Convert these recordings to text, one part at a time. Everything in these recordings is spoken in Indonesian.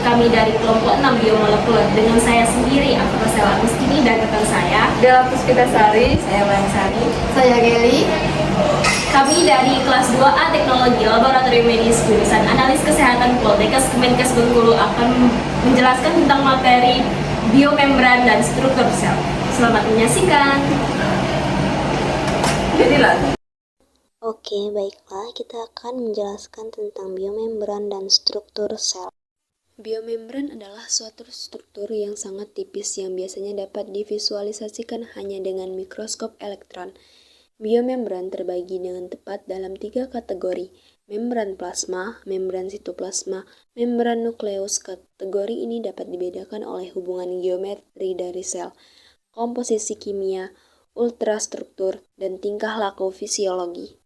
kami dari kelompok 6 biomolekuler dengan saya sendiri, Afrosel Agustini, dan rekan saya Dela Puspitasari, saya Mansari, Saya Geli. Kami dari kelas 2A Teknologi Laboratorium Medis jurusan Analis Kesehatan Poltekkes Kemenkes Bengkulu akan menjelaskan tentang materi biomembran dan struktur sel. Selamat menyaksikan. jadilah. Oke, baiklah, kita akan menjelaskan tentang biomembran dan struktur sel. Biomembran adalah suatu struktur yang sangat tipis yang biasanya dapat divisualisasikan hanya dengan mikroskop elektron. Biomembran terbagi dengan tepat dalam 3 kategori: membran plasma, membran sitoplasma, membran nukleus. Kategori ini dapat dibedakan oleh hubungan geometri dari sel, komposisi kimia, ultrastruktur, dan tingkah laku fisiologi.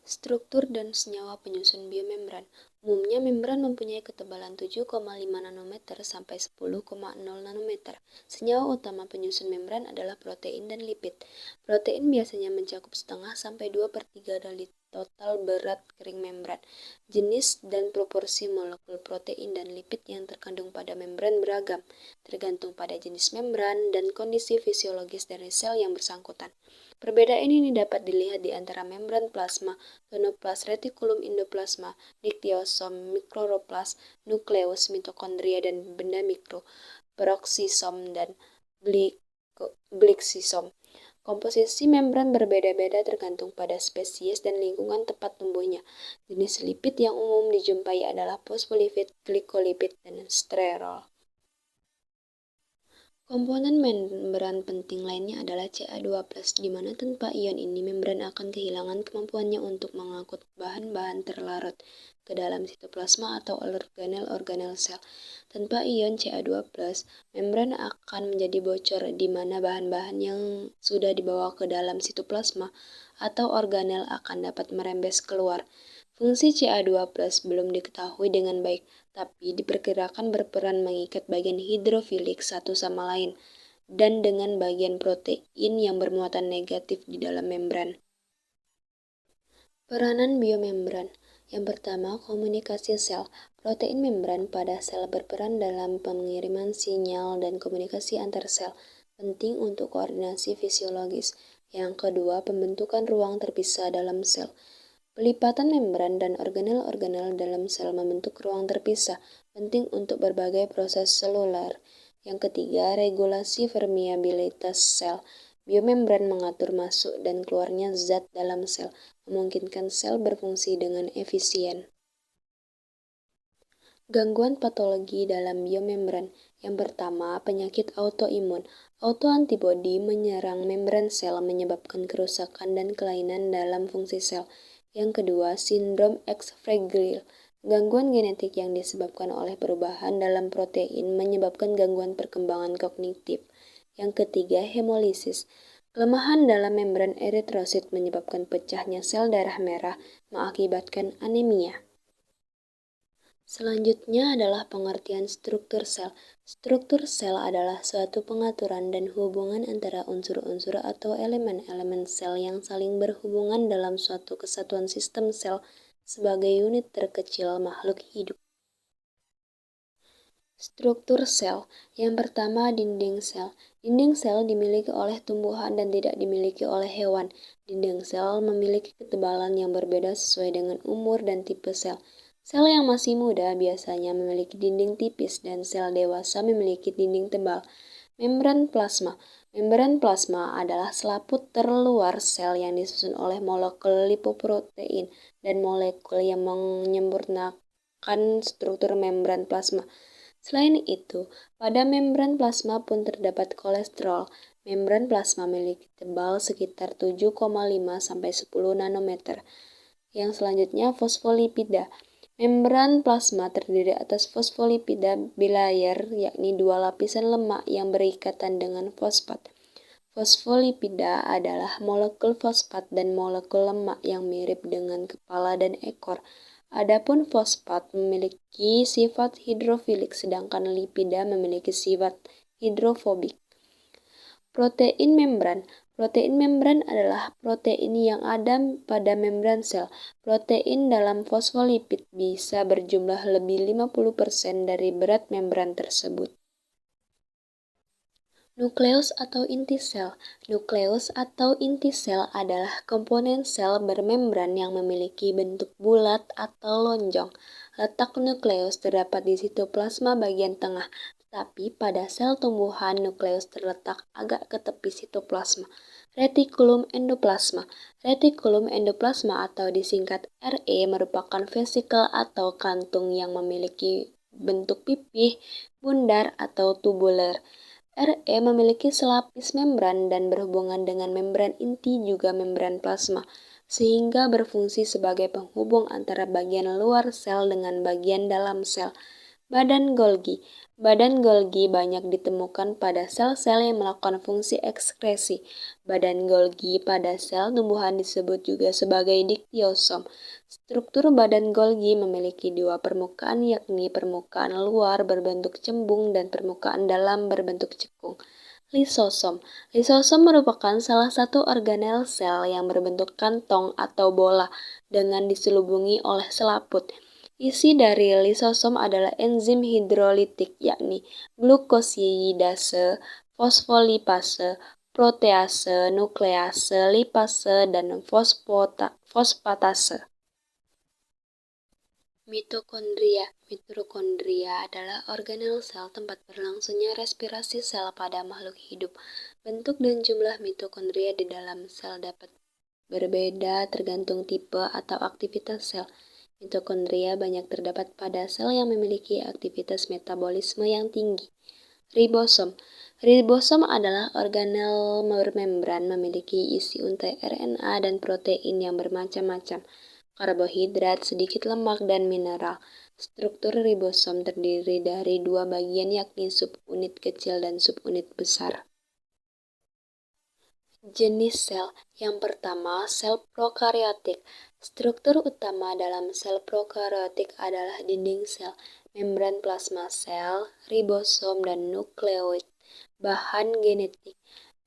Struktur dan senyawa penyusun biomembran. Umumnya membran mempunyai ketebalan 7,5 nanometer sampai 10,0 nanometer. Senyawa utama penyusun membran adalah protein dan lipid. Protein biasanya mencakup setengah sampai 2/3 dari total berat kering membran. Jenis dan proporsi molekul protein dan lipid yang terkandung pada membran beragam, tergantung pada jenis membran dan kondisi fisiologis dari sel yang bersangkutan. Perbedaan ini dapat dilihat di antara membran plasma, tonoplas, retikulum endoplasma, nucleosom, mikroroplas, nukleus, mitokondria, dan benda mikro, peroksisom, dan gliksisom. Komposisi membran berbeda-beda tergantung pada spesies dan lingkungan tempat tumbuhnya. Jenis lipid yang umum dijumpai adalah fosfolipid, glikolipid, dan sterol. Komponen membran penting lainnya adalah Ca2+, di mana tanpa ion ini membran akan kehilangan kemampuannya untuk mengangkut bahan-bahan terlarut ke dalam sitoplasma atau organel-organel sel. Tanpa ion Ca2+, membran akan menjadi bocor, di mana bahan-bahan yang sudah dibawa ke dalam sitoplasma atau organel akan dapat merembes keluar. Fungsi Ca2+ belum diketahui dengan baik, tapi diperkirakan berperan mengikat bagian hidrofilik satu sama lain dan dengan bagian protein yang bermuatan negatif di dalam membran. Peranan biomembran. Yang pertama, komunikasi sel. Protein membran pada sel berperan dalam pengiriman sinyal dan komunikasi antar sel, penting untuk koordinasi fisiologis. Yang kedua, pembentukan ruang terpisah dalam sel. Pelipatan membran dan organel-organel dalam sel membentuk ruang terpisah, penting untuk berbagai proses seluler. Yang ketiga, regulasi permeabilitas sel. Biomembran mengatur masuk dan keluarnya zat dalam sel, memungkinkan sel berfungsi dengan efisien. Gangguan patologi dalam biomembran. Yang pertama, penyakit autoimun. Autoantibodi menyerang membran sel menyebabkan kerusakan dan kelainan dalam fungsi sel. Yang kedua, sindrom X fragile. Gangguan genetik yang disebabkan oleh perubahan dalam protein menyebabkan gangguan perkembangan kognitif. Yang ketiga, hemolisis. Kelemahan dalam membran eritrosit menyebabkan pecahnya sel darah merah, mengakibatkan anemia. Selanjutnya adalah pengertian struktur sel. Struktur sel adalah suatu pengaturan dan hubungan antara unsur-unsur atau elemen-elemen sel yang saling berhubungan dalam suatu kesatuan sistem sel sebagai unit terkecil makhluk hidup. Struktur sel. Yang pertama, dinding sel. Dinding sel dimiliki oleh tumbuhan dan tidak dimiliki oleh hewan. Dinding sel memiliki ketebalan yang berbeda sesuai dengan umur dan tipe sel. Sel yang masih muda biasanya memiliki dinding tipis dan sel dewasa memiliki dinding tebal. Membran plasma. Membran plasma adalah selaput terluar sel yang disusun oleh molekul lipoprotein dan molekul yang menyempurnakan struktur membran plasma. Selain itu, pada membran plasma pun terdapat kolesterol. Membran plasma memiliki tebal sekitar 7,5 sampai 10 nanometer. Yang selanjutnya, fosfolipida. Membran plasma terdiri atas fosfolipida bilayer, yakni 2 lapisan lemak yang berikatan dengan fosfat. Fosfolipida adalah molekul fosfat dan molekul lemak yang mirip dengan kepala dan ekor. Adapun fosfat memiliki sifat hidrofilik sedangkan lipida memiliki sifat hidrofobik. Protein membran. Protein membran adalah protein yang ada pada membran sel. Protein dalam fosfolipid bisa berjumlah lebih 50% dari berat membran tersebut. Nukleus atau inti sel. Nukleus atau inti sel adalah komponen sel bermembran yang memiliki bentuk bulat atau lonjong. Letak nukleus terdapat di sitoplasma bagian tengah, tetapi pada sel tumbuhan nukleus terletak agak ke tepi sitoplasma. Retikulum endoplasma. Retikulum endoplasma atau disingkat RE merupakan vesikel atau kantung yang memiliki bentuk pipih, bundar, atau tubular. RE memiliki selapis membran dan berhubungan dengan membran inti juga membran plasma, sehingga berfungsi sebagai penghubung antara bagian luar sel dengan bagian dalam sel. Badan Golgi. Badan Golgi banyak ditemukan pada sel-sel yang melakukan fungsi ekskresi. Badan Golgi pada sel tumbuhan disebut juga sebagai diktiosom. Struktur badan Golgi memiliki dua permukaan, yakni permukaan luar berbentuk cembung dan permukaan dalam berbentuk cekung. Lisosom. Lisosom merupakan salah satu organel sel yang berbentuk kantong atau bola dengan diselubungi oleh selaput. Isi dari lisosom adalah enzim hidrolitik, yakni glukosidase, fosfolipase, protease, nuklease, lipase, dan fosfatase. Mitokondria. Mitokondria adalah organel sel tempat berlangsungnya respirasi sel pada makhluk hidup. Bentuk dan jumlah mitokondria di dalam sel dapat berbeda tergantung tipe atau aktivitas sel. Mitokondria banyak terdapat pada sel yang memiliki aktivitas metabolisme yang tinggi. Ribosom. Ribosom adalah organel bermembran memiliki isi untai RNA dan protein yang bermacam-macam, karbohidrat, sedikit lemak, dan mineral. Struktur ribosom terdiri dari dua bagian, yakni subunit kecil dan subunit besar. Jenis sel. Yang pertama, sel prokaryotik. Struktur utama dalam sel prokaryotik adalah dinding sel, membran plasma sel, ribosom, dan nukleoid. Bahan genetik.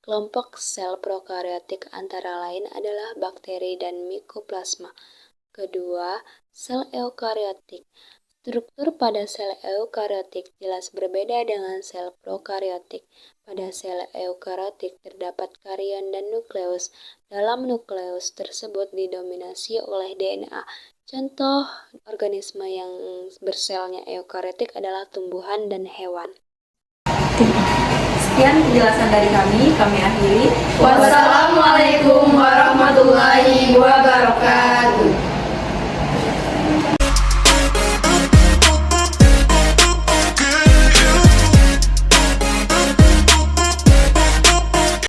Kelompok sel prokaryotik antara lain adalah bakteri dan mikoplasma. Kedua, sel eukaryotik. Struktur pada sel eukaryotik jelas berbeda dengan sel prokaryotik. Pada sel eukaryotik terdapat karion dan nukleus. Dalam nukleus tersebut didominasi oleh DNA. Contoh organisme yang berselnya eukaryotik adalah tumbuhan dan hewan. Sekian penjelasan dari kami akhiri. Wassalamualaikum warahmatullahi wabarakatuh.